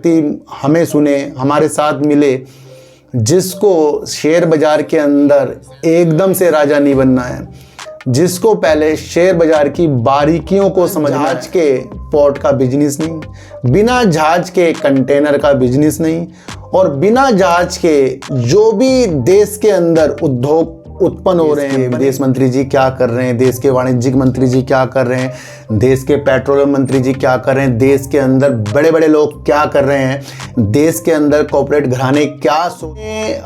व्यक्ति हमें सुने, हमारे साथ मिले, जिसको शेयर बाज़ार के अंदर एकदम से राजा नहीं बनना है, जिसको पहले शेयर बाज़ार की बारीकियों को समझना है। जहाज के पोर्ट का बिजनेस नहीं, बिना जहाज के कंटेनर का बिजनेस नहीं, और बिना जहाज के जो भी देश के अंदर उद्योग उत्पन्न हो रहे हैं, विदेश मंत्री जी क्या कर रहे हैं, देश के वाणिज्यिक मंत्री जी क्या कर रहे हैं, देश के पेट्रोलियम मंत्री जी क्या कर रहे हैं, देश के अंदर बड़े बड़े लोग क्या कर रहे हैं, देश के अंदर कॉर्पोरेट घराने क्या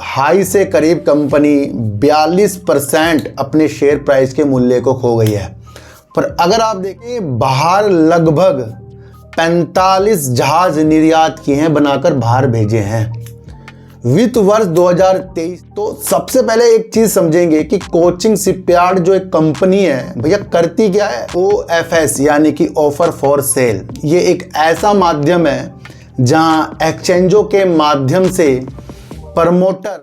हाई से करीब कंपनी 42% अपने शेयर प्राइस के मूल्य को खो गई है। पर अगर आप देखें, बाहर लगभग 45 जहाज निर्यात किए हैं, बनाकर बाहर भेजे हैं वित्त वर्ष 2023। तो सबसे पहले एक चीज समझेंगे कि कोचिन शिपयार्ड जो एक कंपनी है, भैया करती क्या है। OFS यानी कि ऑफर फॉर सेल, ये एक ऐसा माध्यम है जहां एक्सचेंजों के माध्यम से प्रमोटर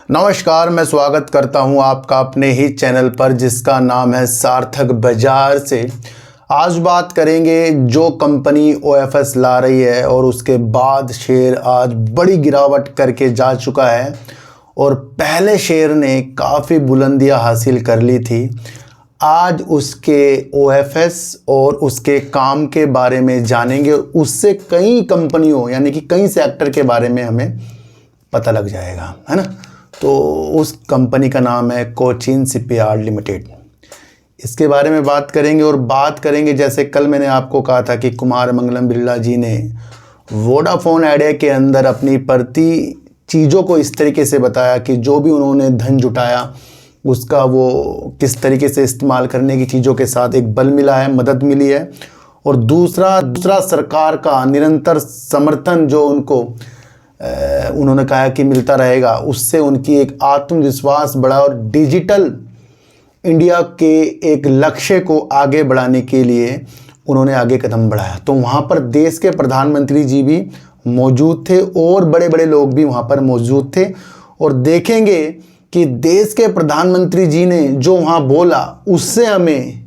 नमस्कार, मैं स्वागत करता हूं आपका अपने ही चैनल पर जिसका नाम है सार्थक बाजार से। आज बात करेंगे जो कंपनी OFS ला रही है और उसके बाद शेयर आज बड़ी गिरावट करके जा चुका है और पहले शेयर ने काफ़ी बुलंदियां हासिल कर ली थी। आज उसके OFS और उसके काम के बारे में जानेंगे, उससे कई कंपनियों यानी कि कई सेक्टर के बारे में हमें पता लग जाएगा, है ना। तो उस कंपनी का नाम है कोचिन शिपयार्ड लिमिटेड। इसके बारे में बात करेंगे और बात करेंगे, जैसे कल मैंने आपको कहा था कि कुमार मंगलम बिरला जी ने वोडाफोन आइडिया के अंदर अपनी प्रति चीज़ों को इस तरीके से बताया कि जो भी उन्होंने धन जुटाया उसका वो किस तरीके से इस्तेमाल करने की चीज़ों के साथ एक बल मिला है, मदद मिली है। और दूसरा सरकार का निरंतर समर्थन जो उन्होंने कहा कि मिलता रहेगा, उससे उनकी एक आत्मविश्वास बढ़ा और डिजिटल इंडिया के एक लक्ष्य को आगे बढ़ाने के लिए उन्होंने आगे कदम बढ़ाया। तो वहाँ पर देश के प्रधानमंत्री जी भी मौजूद थे और बड़े बड़े लोग भी वहाँ पर मौजूद थे। और देखेंगे कि देश के प्रधानमंत्री जी ने जो वहाँ बोला उससे हमें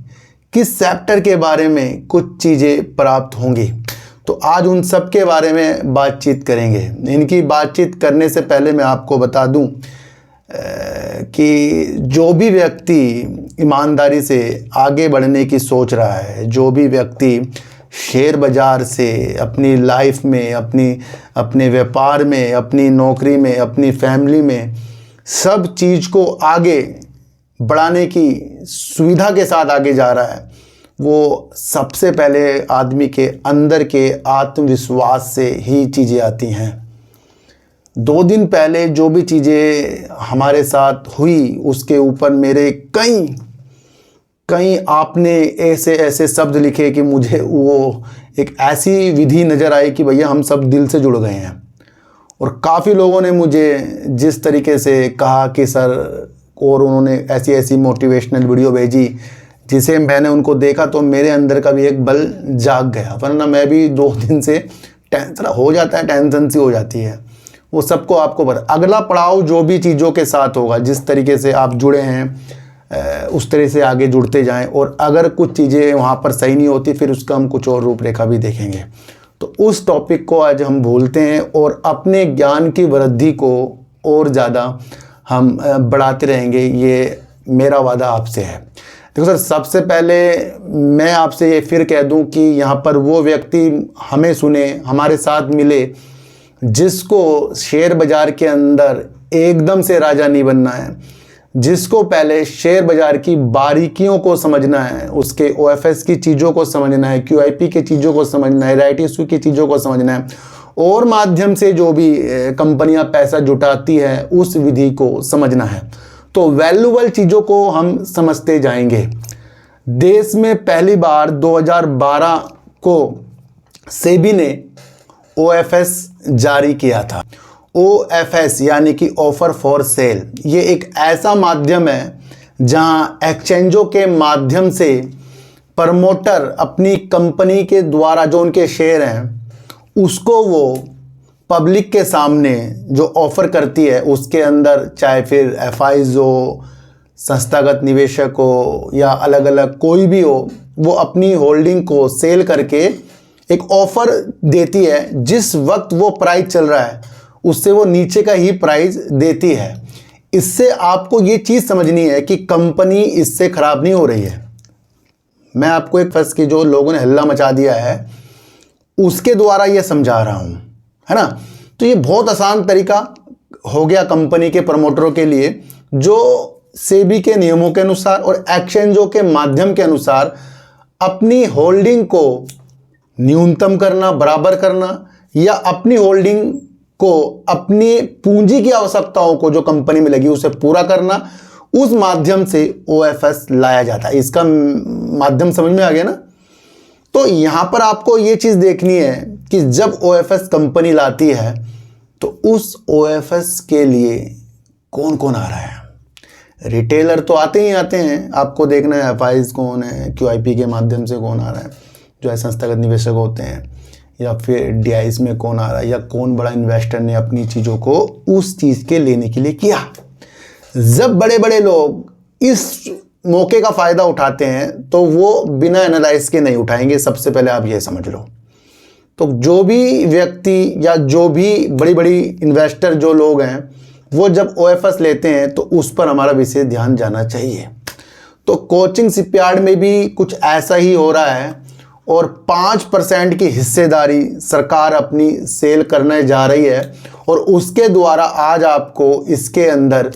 किस सेक्टर के बारे में कुछ चीज़ें प्राप्त होंगी। तो आज उन सब के बारे में बातचीत करेंगे। इनकी बातचीत करने से पहले मैं आपको बता दूं कि जो भी व्यक्ति ईमानदारी से आगे बढ़ने की सोच रहा है, जो भी व्यक्ति शेयर बाज़ार से अपनी लाइफ में, अपने व्यापार में, अपनी नौकरी में, अपनी फैमिली में सब चीज़ को आगे बढ़ाने की सुविधा के साथ आगे जा रहा है, वो सबसे पहले आदमी के अंदर के आत्मविश्वास से ही चीज़ें आती हैं। 2 दिन पहले जो भी चीज़ें हमारे साथ हुई उसके ऊपर मेरे कई आपने ऐसे शब्द लिखे कि मुझे वो एक ऐसी विधि नज़र आई कि भैया हम सब दिल से जुड़ गए हैं। और काफ़ी लोगों ने मुझे जिस तरीके से कहा कि सर, और उन्होंने ऐसी मोटिवेशनल वीडियो भेजी जिसे मैंने उनको देखा तो मेरे अंदर का भी एक बल जाग गया। वरना मैं भी 2 दिन से टेंशन हो जाता है, टेंशन सी हो जाती है। वो सबको आपको पता। अगला पड़ाव जो भी चीज़ों के साथ होगा, जिस तरीके से आप जुड़े हैं उस तरह से आगे जुड़ते जाएं। और अगर कुछ चीज़ें वहाँ पर सही नहीं होती फिर उसका हम कुछ और रूपरेखा भी देखेंगे। तो उस टॉपिक को आज हम भूलते हैं और अपने ज्ञान की वृद्धि को और ज़्यादा हम बढ़ाते रहेंगे, ये मेरा वादा आपसे है। देखो सर, सबसे पहले मैं आपसे ये फिर कह दूं कि यहाँ पर वो व्यक्ति हमें सुने, हमारे साथ मिले, जिसको शेयर बाज़ार के अंदर एकदम से राजा नहीं बनना है, जिसको पहले शेयर बाज़ार की बारीकियों को समझना है, उसके OFS की चीज़ों को समझना है, QIP की चीज़ों को समझना है, राइट इशू की चीज़ों को समझना है, और माध्यम से जो भी कंपनियां पैसा जुटाती है उस विधि को समझना है। तो वैल्यूएबल चीज़ों को हम समझते जाएंगे। देश में पहली बार 2012 को सेबी ने OFS जारी किया था। OFS यानी कि ऑफर फॉर सेल, ये एक ऐसा माध्यम है जहां एक्सचेंजों के माध्यम से प्रमोटर अपनी कंपनी के द्वारा जो उनके शेयर हैं उसको वो पब्लिक के सामने जो ऑफ़र करती है उसके अंदर, चाहे फिर एफआईज हो, संस्थागत निवेशक हो या अलग अलग कोई भी हो, वो अपनी होल्डिंग को सेल करके एक ऑफ़र देती है। जिस वक्त वो प्राइस चल रहा है उससे वो नीचे का ही प्राइस देती है। इससे आपको ये चीज़ समझनी है कि कंपनी इससे ख़राब नहीं हो रही है। मैं आपको एक फंस की जो लोगों ने हल्ला मचा दिया है उसके द्वारा ये समझा रहा हूँ, है ना। तो ये बहुत आसान तरीका हो गया कंपनी के प्रमोटरों के लिए, जो सेबी के नियमों के अनुसार और एक्सचेंजों के माध्यम के अनुसार अपनी होल्डिंग को न्यूनतम करना, बराबर करना, या अपनी होल्डिंग को अपनी पूंजी की आवश्यकताओं को जो कंपनी में लगी उसे पूरा करना, उस माध्यम से ओएफएस लाया जाता है। इसका माध्यम समझ में आ गया ना। तो यहाँ पर आपको ये चीज़ देखनी है कि जब ओएफएस कंपनी लाती है तो उस ओएफएस के लिए कौन कौन आ रहा है। रिटेलर तो आते ही आते हैं, आपको देखना है एफआईज कौन है, क्यूआईपी के माध्यम से कौन आ रहा है, जो है संस्थागत निवेशक होते हैं, या फिर डीआईस में कौन आ रहा है, या कौन बड़ा इन्वेस्टर ने अपनी चीज़ों को उस चीज़ के लेने के लिए किया। जब बड़े बड़े लोग इस मौके का फ़ायदा उठाते हैं तो वो बिना एनालाइज के नहीं उठाएंगे, सबसे पहले आप ये समझ लो। तो जो भी व्यक्ति या जो भी बड़ी बड़ी इन्वेस्टर जो लोग हैं वो जब ओएफएस लेते हैं तो उस पर हमारा विशेष ध्यान जाना चाहिए। तो कोचिंग शिपयार्ड में भी कुछ ऐसा ही हो रहा है और 5% की हिस्सेदारी सरकार अपनी सेल करने जा रही है और उसके द्वारा आज आपको इसके अंदर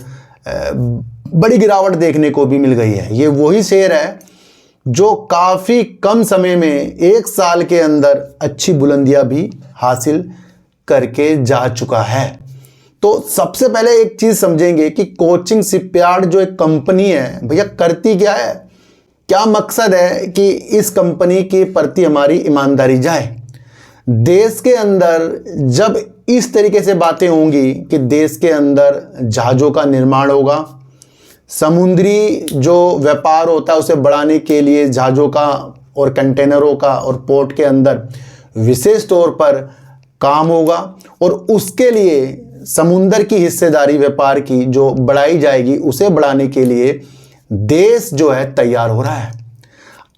बड़ी गिरावट देखने को भी मिल गई है। ये वही शेयर है जो काफ़ी कम समय में 1 साल के अंदर अच्छी बुलंदियां भी हासिल करके जा चुका है। तो सबसे पहले एक चीज़ समझेंगे कि कोचिंग शिपयार्ड जो एक कंपनी है भैया करती क्या है, क्या मकसद है कि इस कंपनी के प्रति हमारी ईमानदारी जाए। देश के अंदर जब इस तरीके से बातें होंगी कि देश के अंदर जहाज़ों का निर्माण होगा, समुद्री जो व्यापार होता है उसे बढ़ाने के लिए जहाज़ों का और कंटेनरों का और पोर्ट के अंदर विशेष तौर पर काम होगा, और उसके लिए समुद्र की हिस्सेदारी व्यापार की जो बढ़ाई जाएगी उसे बढ़ाने के लिए देश जो है तैयार हो रहा है।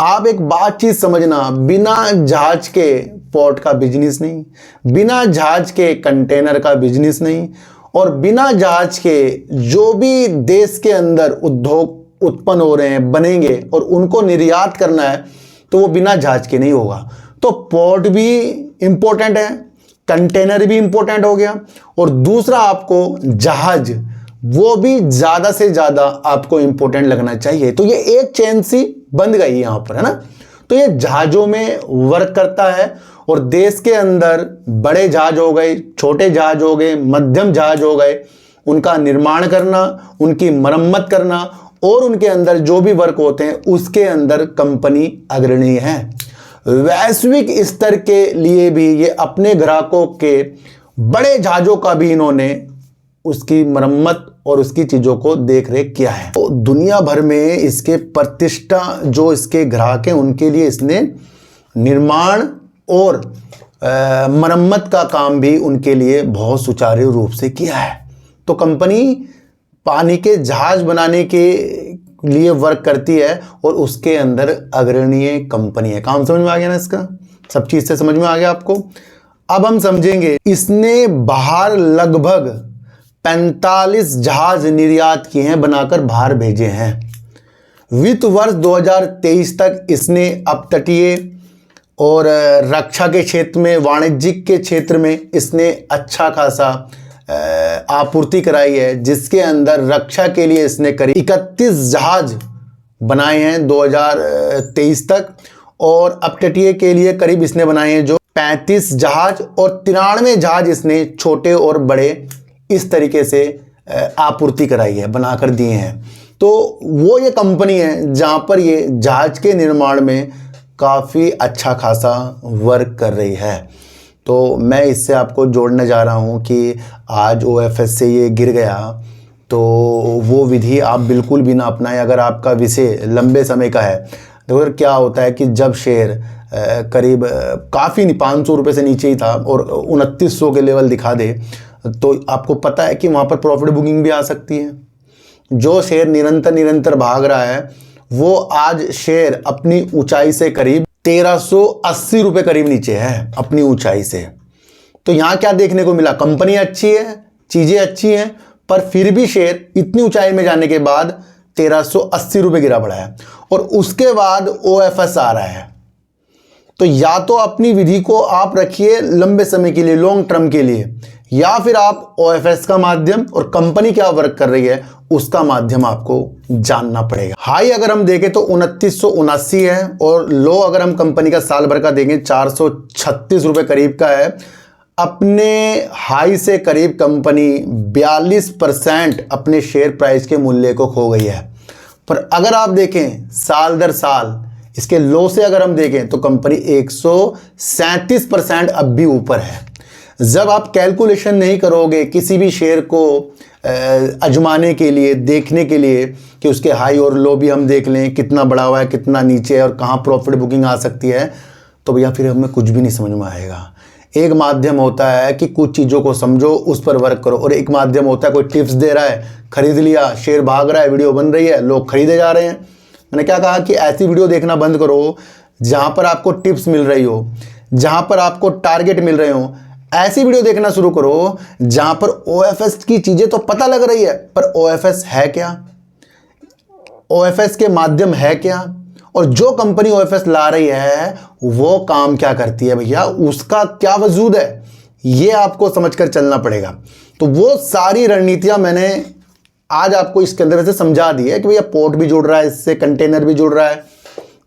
आप एक बात चीज़ समझना, बिना जहाज के पोर्ट का बिजनेस नहीं, बिना जहाज के कंटेनर का बिजनेस नहीं, और बिना जहाज के जो भी देश के अंदर उद्योग उत्पन्न हो रहे हैं बनेंगे और उनको निर्यात करना है तो वो बिना जहाज के नहीं होगा। तो पोर्ट भी इम्पोर्टेंट है, कंटेनर भी इम्पोर्टेंट हो गया, और दूसरा आपको जहाज वो भी ज़्यादा से ज़्यादा आपको इम्पोर्टेंट लगना चाहिए। तो ये एक चेन सी बंध गई यहाँ पर, है ना। तो ये जहाज़ों में वर्क करता है और देश के अंदर बड़े जहाज हो गए, छोटे जहाज हो गए, मध्यम जहाज हो गए, उनका निर्माण करना, उनकी मरम्मत करना और उनके अंदर जो भी वर्क होते हैं उसके अंदर कंपनी अग्रणी है। वैश्विक स्तर के लिए भी ये अपने ग्राहकों के बड़े जहाज़ों का भी इन्होंने उसकी मरम्मत और उसकी चीज़ों को देख रेख किया है। तो दुनिया भर में इसके प्रतिष्ठा जो इसके ग्राहक हैं उनके लिए इसने निर्माण और मरम्मत का काम भी उनके लिए बहुत सुचारू रूप से किया है। तो कंपनी पानी के जहाज बनाने के लिए वर्क करती है और उसके अंदर अग्रणीय कंपनी है। काम समझ में आ गया ना, इसका सब चीज़ से समझ में आ गया आपको। अब हम समझेंगे इसने बाहर लगभग 45 जहाज निर्यात किए हैं, बनाकर बाहर भेजे हैं। वित्त वर्ष 2023 तक इसने अपतटीय और रक्षा के क्षेत्र में, वाणिज्यिक के क्षेत्र में इसने अच्छा खासा आपूर्ति कराई है, जिसके अंदर रक्षा के लिए इसने करीब 31 जहाज बनाए हैं 2023 तक, और अपतटीय के लिए करीब इसने बनाए हैं जो 35 जहाज, और 93 जहाज इसने छोटे और बड़े इस तरीके से आपूर्ति कराई है, बनाकर दिए हैं। तो वो ये कंपनी है जहाँ पर ये जहाज के निर्माण में काफ़ी अच्छा खासा वर्क कर रही है। तो मैं इससे आपको जोड़ने जा रहा हूँ कि आज ओएफएस से ये गिर गया तो वो विधि आप बिल्कुल भी ना अपनाएं अगर आपका विषय लंबे समय का है। तो फिर क्या होता है कि जब शेयर करीब काफ़ी नहीं, 500 रुपये से नीचे ही था और 2900 के लेवल दिखा दे, तो आपको पता है कि वहाँ पर प्रॉफिट बुकिंग भी आ सकती है। जो शेयर निरंतर भाग रहा है वो आज शेयर अपनी ऊंचाई से करीब 1380 रुपये करीब नीचे है अपनी ऊंचाई से। तो यहाँ क्या देखने को मिला, कंपनी अच्छी है, चीज़ें अच्छी हैं, पर फिर भी शेयर इतनी ऊंचाई में जाने के बाद 1380 रुपये गिरा पड़ा है। और उसके बाद OFS आ रहा है। तो या तो अपनी विधि को आप रखिए लंबे समय के लिए, लॉन्ग टर्म के लिए, या फिर आप OFS का माध्यम और कंपनी क्या वर्क कर रही है उसका माध्यम आपको जानना पड़ेगा। हाई अगर हम देखें तो 2979 है और लो अगर हम कंपनी का साल भर का देखें 436 रुपये करीब का है। अपने हाई से करीब कंपनी 42% अपने शेयर प्राइस के मूल्य को खो गई है। पर अगर आप देखें साल दर साल इसके लो से अगर हम देखें तो कंपनी 137% अब भी ऊपर है। जब आप कैलकुलेशन नहीं करोगे किसी भी शेयर को आजमाने के लिए, देखने के लिए कि उसके हाई और लो भी हम देख लें, कितना बढ़ा हुआ है, कितना नीचे है और कहाँ प्रॉफिट बुकिंग आ सकती है, तो भैया फिर हमें कुछ भी नहीं समझ में आएगा। एक माध्यम होता है कि कुछ चीज़ों को समझो, उस पर वर्क करो, और एक माध्यम होता है कोई टिप्स दे रहा है, खरीद लिया, शेयर भाग रहा है, वीडियो बन रही है, लोग खरीदे जा रहे हैं। मैंने क्या कहा कि ऐसी वीडियो देखना बंद करो जहाँ पर आपको टिप्स मिल रही हो, जहाँ पर आपको टारगेट मिल रहे हो। ऐसी वीडियो देखना शुरू करो जहाँ पर OFS की चीज़ें तो पता लग रही है, पर OFS है क्या, OFS के माध्यम है क्या, और जो कंपनी OFS ला रही है वो काम क्या करती है भैया, उसका क्या वजूद है, ये आपको समझकर चलना पड़ेगा। तो वो सारी रणनीतियां मैंने आज आपको इसके अंदर वैसे समझा दी है कि भैया पोर्ट भी जुड़ रहा है, इससे कंटेनर भी जुड़ रहा है,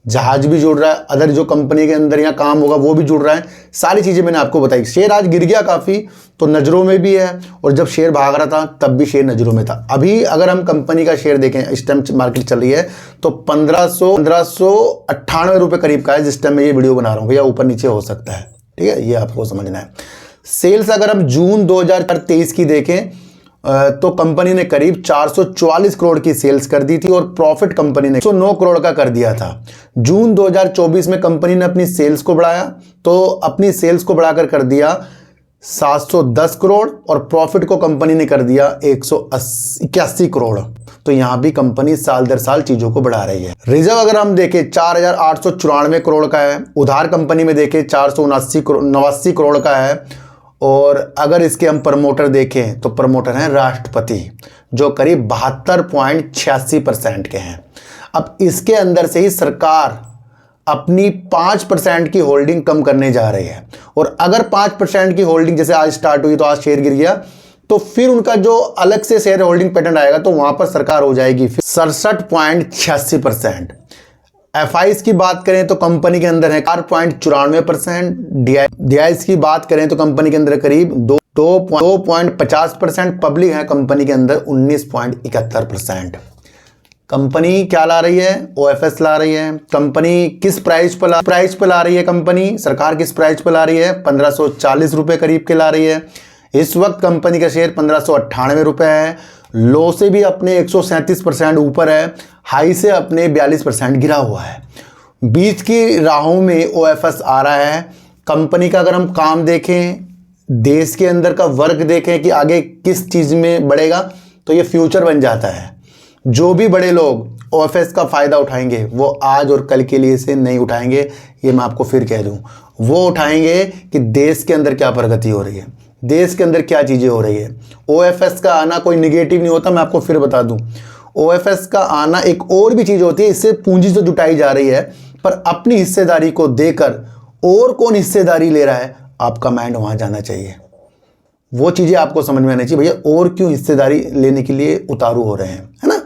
जहाज भी जुड़ रहा है, अदर जो कंपनी के अंदर यहाँ काम होगा वो भी जुड़ रहा है। सारी चीज़ें मैंने आपको बताई। शेयर आज गिर गया काफ़ी, तो नज़रों में भी है, और जब शेयर भाग रहा था तब भी शेयर नज़रों में था। अभी अगर हम कंपनी का शेयर देखें, इस टाइम मार्केट चल रही है तो 1598 रुपये करीब का है जिस टाइम मैं ये वीडियो बना रहा हूँ। भैया ऊपर नीचे हो सकता है, ठीक है, ये आपको समझना है। सेल्स अगर हम जून 2023 की देखें तो कंपनी ने करीब 444 करोड़ की सेल्स कर दी थी और प्रॉफिट कंपनी ने 109 करोड़ का कर दिया था। जून 2024 में कंपनी ने अपनी सेल्स को बढ़ाया, तो अपनी सेल्स को बढ़ाकर कर दिया 710 करोड़ और प्रॉफिट को कंपनी ने कर दिया 181 करोड़। तो यहां भी कंपनी साल दर साल चीजों को बढ़ा रही है। रिजर्व अगर हम देखें 4894 करोड़ का है, उधार कंपनी में देखें 489 करोड़ का है, और अगर इसके हम प्रमोटर देखें तो प्रमोटर हैं राष्ट्रपति जो करीब 72.86% के हैं। अब इसके अंदर से ही सरकार अपनी 5% की होल्डिंग कम करने जा रही है, और अगर 5% की होल्डिंग जैसे आज स्टार्ट हुई तो आज शेयर गिर गया, तो फिर उनका जो अलग से शेयर होल्डिंग पैटर्न आएगा तो वहां पर सरकार हो जाएगी 67.86%। FIs की बात करें तो कंपनी के अंदर है 4.94%। DIs की बात करें तो कंपनी के अंदर करीब 2.50%। पब्लिक है कंपनी के अंदर 19.71%। कंपनी क्या ला रही है, OFS ला रही है। कंपनी किस प्राइस पर ला रही है, कंपनी सरकार किस प्राइस पर ला रही है, 1540 रुपये करीब के ला रही है। इस वक्त कंपनी का शेयर 1598 रुपये है, लो से भी अपने 137% ऊपर है, हाई से अपने 42% गिरा हुआ है। बीच की राहों में OFS आ रहा है। कंपनी का अगर हम काम देखें, देश के अंदर का वर्क देखें कि आगे किस चीज़ में बढ़ेगा, तो ये फ्यूचर बन जाता है। जो भी बड़े लोग OFS का फ़ायदा उठाएंगे वो आज और कल के लिए से नहीं उठाएंगे, ये मैं आपको फिर कह दूं। वो उठाएंगे कि देश के अंदर क्या प्रगति हो रही है, देश के अंदर क्या चीज़ें हो रही है। OFS का आना कोई निगेटिव नहीं होता, मैं आपको फिर बता दूं। OFS का आना एक और भी चीज़ होती है, इससे पूंजी तो जुटाई जा रही है, पर अपनी हिस्सेदारी को देकर और कौन हिस्सेदारी ले रहा है, आपका माइंड वहाँ जाना चाहिए। वो चीज़ें आपको समझ में आनी चाहिए भैया, और क्यों हिस्सेदारी लेने के लिए उतारू हो रहे हैं, है ना।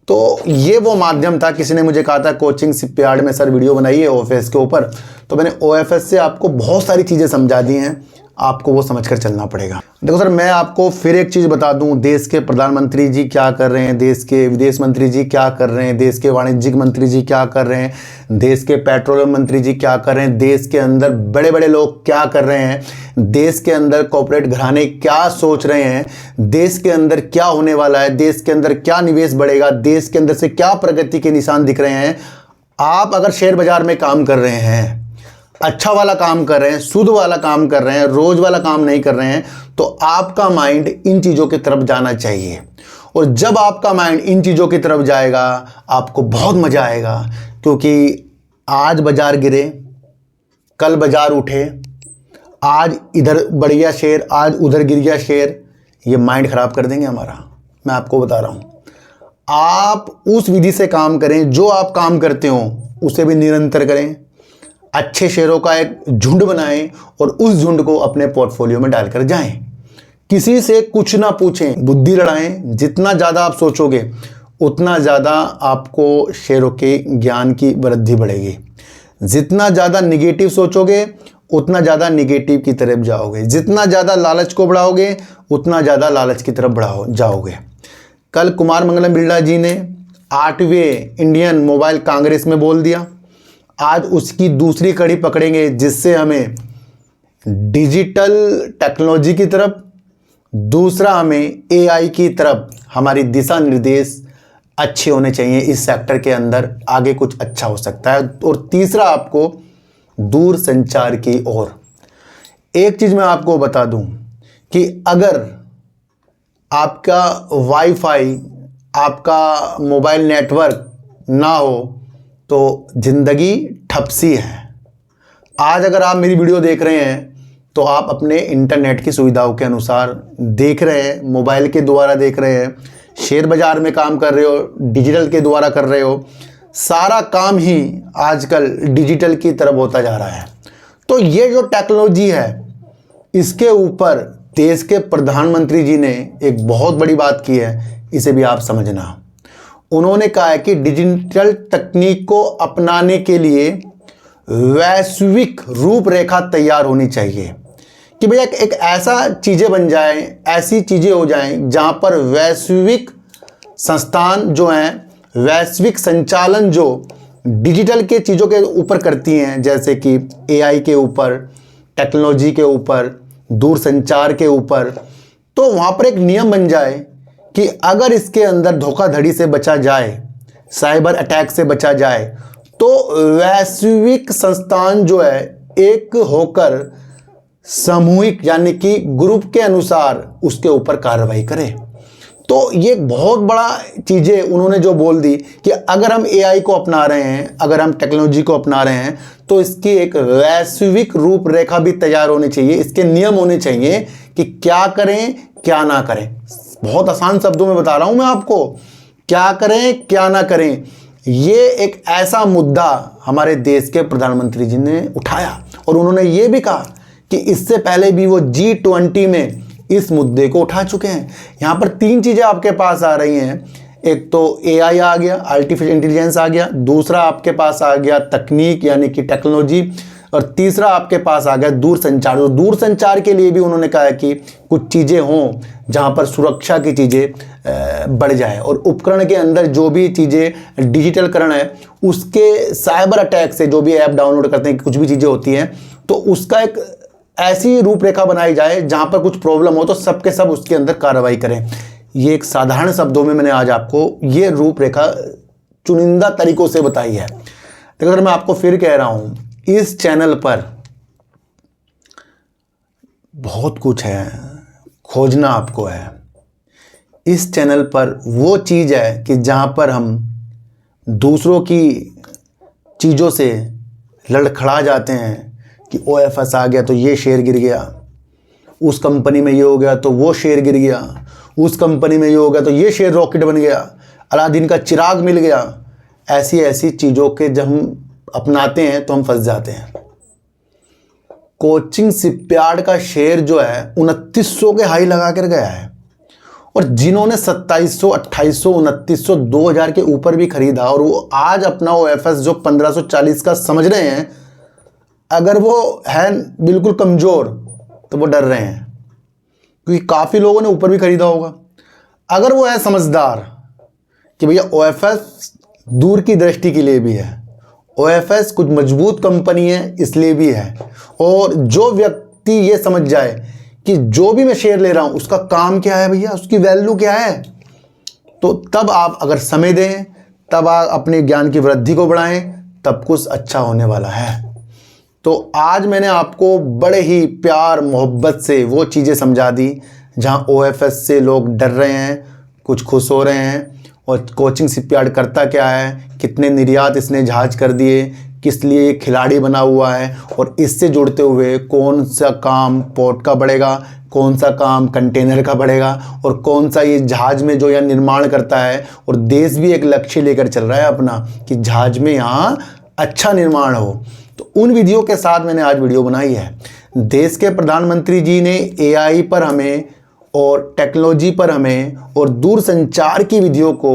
तो ये वो माध्यम था। किसी ने मुझे कहा था कोचिंग शिपयार्ड में सर वीडियो बनाइए OFS के ऊपर, तो मैंने OFS से आपको बहुत सारी चीज़ें समझा दी हैं, आपको वो समझकर चलना पड़ेगा। देखो सर, मैं आपको फिर एक चीज़ बता दूं, देश के प्रधानमंत्री जी क्या कर रहे हैं, देश के विदेश मंत्री जी क्या कर रहे हैं, देश के वाणिज्यिक मंत्री जी क्या कर रहे हैं, देश के पेट्रोलियम मंत्री जी क्या कर रहे हैं, देश के अंदर बड़े बड़े लोग क्या कर रहे हैं, देश के अंदर कॉर्पोरेट घराने क्या सोच रहे हैं, देश के अंदर क्या होने वाला है, देश के अंदर क्या निवेश बढ़ेगा, देश के अंदर से क्या प्रगति के निशान दिख रहे हैं। आप अगर शेयर बाजार में काम कर रहे हैं, अच्छा वाला काम कर रहे हैं, शुद्ध वाला काम कर रहे हैं, रोज वाला काम नहीं कर रहे हैं, तो आपका माइंड इन चीज़ों की तरफ जाना चाहिए। और जब आपका माइंड इन चीज़ों की तरफ जाएगा आपको बहुत मज़ा आएगा, क्योंकि आज बाजार गिरे, कल बाजार उठे, आज इधर बढ़ गया शेयर, आज उधर गिर गया शेयर, ये माइंड ख़राब कर देंगे हमारा। मैं आपको बता रहा हूँ, आप उस विधि से काम करें, जो आप काम करते हो उसे भी निरंतर करें, अच्छे शेयरों का एक झुंड बनाएं और उस झुंड को अपने पोर्टफोलियो में डालकर जाएं। किसी से कुछ ना पूछें, बुद्धि लड़ाएं। जितना ज़्यादा आप सोचोगे उतना ज़्यादा आपको शेयरों के ज्ञान की वृद्धि बढ़ेगी। जितना ज़्यादा निगेटिव सोचोगे उतना ज़्यादा निगेटिव की तरफ जाओगे। जितना ज़्यादा लालच को बढ़ाओगे उतना ज़्यादा लालच की तरफ जाओगे। कल कुमार मंगलम बिरला जी ने 8वें इंडियन मोबाइल कांग्रेस में बोल दिया। आज उसकी दूसरी कड़ी पकड़ेंगे, जिससे हमें डिजिटल टेक्नोलॉजी की तरफ, दूसरा हमें एआई की तरफ हमारी दिशा निर्देश अच्छे होने चाहिए। इस सेक्टर के अंदर आगे कुछ अच्छा हो सकता है। और तीसरा आपको दूर संचार की ओर। एक चीज़ मैं आपको बता दूं कि अगर आपका वाईफाई, आपका मोबाइल नेटवर्क ना हो तो ज़िंदगी ठप सी है। आज अगर आप मेरी वीडियो देख रहे हैं तो आप अपने इंटरनेट की सुविधाओं के अनुसार देख रहे हैं, मोबाइल के द्वारा देख रहे हैं, शेयर बाज़ार में काम कर रहे हो, डिजिटल के द्वारा कर रहे हो। सारा काम ही आजकल डिजिटल की तरफ होता जा रहा है। तो ये जो टेक्नोलॉजी है, इसके ऊपर देश के प्रधानमंत्री जी ने एक बहुत बड़ी बात की है, इसे भी आप समझना। उन्होंने कहा है कि डिजिटल तकनीक को अपनाने के लिए वैश्विक रूपरेखा तैयार होनी चाहिए कि भैया एक ऐसा चीज़ें बन जाए, ऐसी चीज़ें हो जाएं जहां पर वैश्विक संस्थान जो हैं, वैश्विक संचालन जो डिजिटल के चीज़ों के ऊपर करती हैं, जैसे कि एआई के ऊपर, टेक्नोलॉजी के ऊपर, दूर संचार के ऊपर, तो वहाँ पर एक नियम बन जाए कि अगर इसके अंदर धोखाधड़ी से बचा जाए, साइबर अटैक से बचा जाए, तो वैश्विक संस्थान जो है एक होकर सामूहिक यानी कि ग्रुप के अनुसार उसके ऊपर कार्रवाई करे। तो ये बहुत बड़ा चीज़ें उन्होंने जो बोल दी कि अगर हम एआई को अपना रहे हैं, अगर हम टेक्नोलॉजी को अपना रहे हैं, तो इसकी एक वैश्विक रूपरेखा भी तैयार होनी चाहिए। इसके नियम होने चाहिए कि क्या करें क्या ना करें। बहुत आसान शब्दों में बता रहा हूं मैं आपको, क्या करें क्या ना करें। ये एक ऐसा मुद्दा हमारे देश के प्रधानमंत्री जी ने उठाया और उन्होंने ये भी कहा कि इससे पहले भी वो G20 में इस मुद्दे को उठा चुके हैं। यहाँ पर 3 चीज़ें आपके पास आ रही हैं। एक तो एआई आ गया, आर्टिफिशियल इंटेलिजेंस आ गया, दूसरा आपके पास आ गया तकनीक यानी कि टेक्नोलॉजी, और तीसरा आपके पास आ गया दूर संचार। तो दूर संचार के लिए भी उन्होंने कहा है कि कुछ चीज़ें हों जहाँ पर सुरक्षा की चीज़ें बढ़ जाए, और उपकरण के अंदर जो भी चीज़ें डिजिटलकरण है उसके साइबर अटैक से जो भी ऐप डाउनलोड करते हैं, कुछ भी चीज़ें होती हैं, तो उसका एक ऐसी रूपरेखा बनाई जाए जहाँ पर कुछ प्रॉब्लम हो तो सबके सब उसके अंदर कार्रवाई करें। ये एक साधारण शब्दों में मैंने आज आपको ये रूपरेखा चुनिंदा तरीकों से बताई है। तो अगर मैं आपको फिर कह रहा हूँ, इस चैनल पर बहुत कुछ है, खोजना आपको है। इस चैनल पर वो चीज़ है कि जहाँ पर हम दूसरों की चीज़ों से लड़खड़ा जाते हैं कि OFS आ गया तो ये शेयर गिर गया, उस कंपनी में ये हो गया तो वो शेयर गिर गया, उस कंपनी में ये हो गया तो ये शेयर रॉकेट बन गया, अलादीन का चिराग मिल गया। ऐसी ऐसी चीज़ों के जब हम अपनाते हैं तो हम फंस जाते हैं। कोचिन शिपयार्ड का शेयर जो है 2900 के हाई लगा कर गया है, और जिन्होंने 2700, 2800, 2900, 2000 के ऊपर भी खरीदा और वो आज अपना OFS जो 1540 का समझ रहे हैं, अगर वो है बिल्कुल कमज़ोर तो वो डर रहे हैं, क्योंकि काफ़ी लोगों ने ऊपर भी खरीदा होगा। अगर वो है समझदार कि भैया OFS दूर की दृष्टि के लिए भी है, OFS कुछ मजबूत कंपनी है इसलिए भी है, और जो व्यक्ति ये समझ जाए कि जो भी मैं शेयर ले रहा हूँ उसका काम क्या है भैया, उसकी वैल्यू क्या है, तो तब आप अगर समय दें, तब आप अपने ज्ञान की वृद्धि को बढ़ाएं, तब कुछ अच्छा होने वाला है। तो आज मैंने आपको बड़े ही प्यार मोहब्बत से वो चीज़ें समझा दी जहां OFS से लोग डर रहे हैं, कुछ खुश हो रहे हैं। और कोचिंग शिपयार्ड करता क्या है, कितने निर्यात इसने जहाज कर दिए, किस लिए ये खिलाड़ी बना हुआ है, और इससे जुड़ते हुए कौन सा काम पोर्ट का बढ़ेगा, कौन सा काम कंटेनर का बढ़ेगा, और कौन सा ये जहाज में जो यहाँ निर्माण करता है। और देश भी एक लक्ष्य लेकर चल रहा है अपना कि जहाज में यहाँ अच्छा निर्माण हो। तो उन विधियों के साथ मैंने आज वीडियो बनाई है। देश के प्रधानमंत्री जी ने AI पर हमें और टेक्नोलॉजी पर हमें और दूरसंचार की विधियों को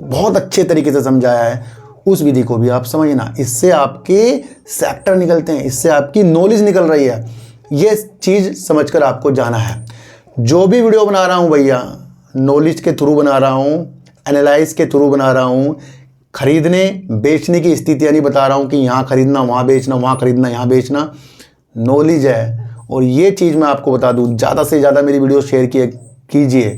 बहुत अच्छे तरीके से समझाया है। उस विधि को भी आप समझना, इससे आपके सेक्टर निकलते हैं, इससे आपकी नॉलेज निकल रही है। ये चीज़ समझकर आपको जाना है। जो भी वीडियो बना रहा हूँ भैया, नॉलेज के थ्रू बना रहा हूँ, एनालाइज के थ्रू बना रहा हूँ। खरीदने बेचने की स्थितियाँ नहीं बता रहा हूँ कि यहाँ खरीदना वहाँ बेचना, वहाँ खरीदना यहाँ बेचना। नॉलेज है। और ये चीज़ मैं आपको बता दूँ, ज़्यादा से ज़्यादा मेरी वीडियो शेयर कीजिए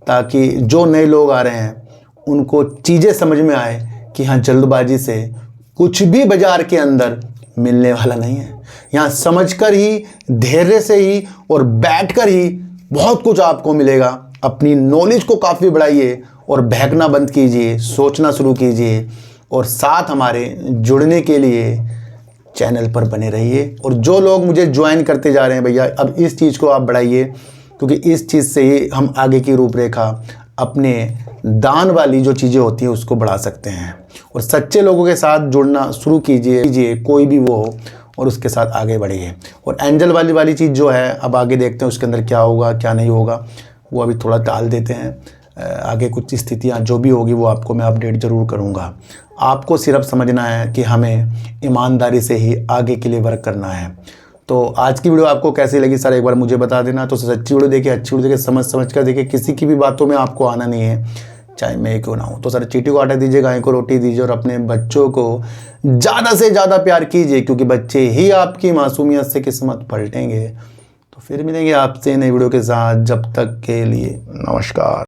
ताकि जो नए लोग आ रहे हैं उनको चीज़ें समझ में आए कि हाँ, जल्दबाजी से कुछ भी बाज़ार के अंदर मिलने वाला नहीं है। यहाँ समझकर ही, धैर्य से ही और बैठकर ही बहुत कुछ आपको मिलेगा। अपनी नॉलेज को काफ़ी बढ़ाइए और बहकना बंद कीजिए, सोचना शुरू कीजिए। और साथ हमारे जुड़ने के लिए चैनल पर बने रहिए। और जो लोग मुझे ज्वाइन करते जा रहे हैं भैया, अब इस चीज़ को आप बढ़ाइए, क्योंकि इस चीज़ से ही हम आगे की रूपरेखा अपने दान वाली जो चीज़ें होती हैं उसको बढ़ा सकते हैं। और सच्चे लोगों के साथ जुड़ना शुरू कीजिए, कोई भी वो हो, और उसके साथ आगे बढ़िए। और एंजल वाली चीज़ जो है, अब आगे देखते हैं उसके अंदर क्या होगा क्या नहीं होगा, वो अभी थोड़ा टाल देते हैं। आगे कुछ स्थितियाँ जो भी होगी वो आपको मैं अपडेट ज़रूर करूँगा। आपको सिर्फ समझना है कि हमें ईमानदारी से ही आगे के लिए वर्क करना है। तो आज की वीडियो आपको कैसी लगी सर, एक बार मुझे बता देना। तो सच्ची वीडियो देखिए, अच्छी वीडियो देखिए, समझ कर देखिए। किसी की भी बातों में आपको आना नहीं है, चाहे मैं क्यों ना हूँ। तो सर, चींटी को आटा दीजिए, गाय को रोटी दीजिए, और अपने बच्चों को ज़्यादा से ज़्यादा प्यार कीजिए, क्योंकि बच्चे ही आपकी मासूमियत से किस्मत पलटेंगे। तो फिर मिलेंगे आपसे नई वीडियो के साथ। जब तक के लिए नमस्कार।